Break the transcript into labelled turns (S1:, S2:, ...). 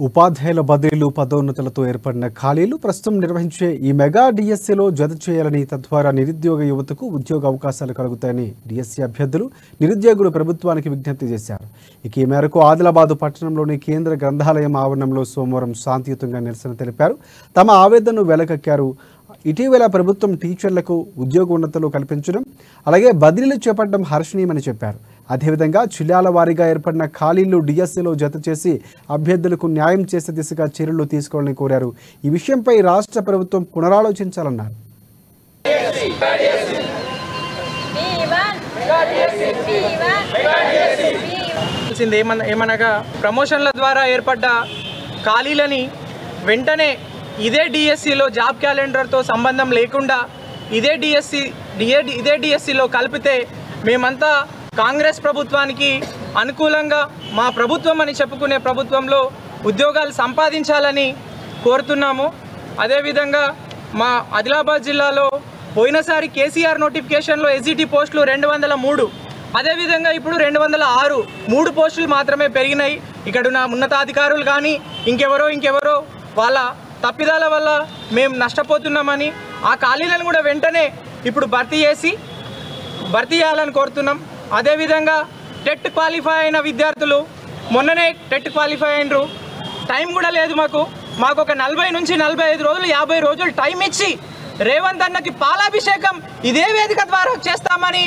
S1: ఉపాధ్యాయుల బదిలీలు పదోన్నతులతో ఏర్పడిన ఖాళీలు ప్రస్తుతం నిర్వహించే ఈ మెగా డిఎస్సిలో జత చేయాలని తద్వారా నిరుద్యోగ యువతకు ఉద్యోగ అవకాశాలు కలుగుతాయని డిఎస్సి అభ్యర్థులు నిరుద్యోగులు ప్రభుత్వానికి విజ్ఞప్తి చేశారు. ఇక ఈ మేరకు ఆదిలాబాద్ పట్టణంలోని కేంద్ర గ్రంథాలయం ఆవరణంలో సోమవారం శాంతియుతంగా నిరసన తెలిపారు. తమ ఆవేదనను వెలకక్కారు. ఇటీవల ప్రభుత్వం టీచర్లకు ఉద్యోగ ఉన్నతులు కల్పించడం అలాగే బదిలీలు చేపట్టడం హర్షణీయమని చెప్పారు. అదేవిధంగా జిల్లాల వారీగా ఏర్పడిన ఖాళీలు డిఎస్సిలో జత చేసి అభ్యర్థులకు న్యాయం చేసే దిశగా చర్యలు తీసుకోవాలని కోరారు. ఈ విషయంపై రాష్ట్ర ప్రభుత్వం పునరాలోచించాలన్నారు.
S2: ఏమనగా ప్రమోషన్ల ద్వారా ఏర్పడ్డ ఖాళీలని వెంటనే ఇదే డిఎస్సిలో జాబ్ క్యాలెండర్తో సంబంధం లేకుండా ఇదే డిఎస్సిలో కలిపితే మేమంతా కాంగ్రెస్ ప్రభుత్వానికి అనుకూలంగా మా ప్రభుత్వం అని చెప్పుకునే ప్రభుత్వంలో ఉద్యోగాలు సంపాదించాలని కోరుతున్నాము. అదేవిధంగా మా ఆదిలాబాద్ జిల్లాలో పోయినసారి కేసీఆర్ నోటిఫికేషన్లో ఎస్జిటి పోస్టులు 203, అదేవిధంగా ఇప్పుడు 206 3 పోస్టులు మాత్రమే పెరిగినాయి. ఇక్కడ ఉన్న ఉన్నతాధికారులు కానీ ఇంకెవరో వాళ్ళ తప్పిదాల వల్ల మేము నష్టపోతున్నామని ఆ ఖాళీలను కూడా వెంటనే ఇప్పుడు భర్తీ చేయాలని కోరుతున్నాం. అదేవిధంగా టెట్ క్వాలిఫై అయిన విద్యార్థులు మొన్ననే టెట్ క్వాలిఫై అయినరు, టైం కూడా లేదు మాకు ఒక 40 నుంచి 45 రోజులు 50 రోజులు టైం ఇచ్చి రేవంత్ అన్నకి పాలాభిషేకం ఇదే వేదిక ద్వారా చేస్తామని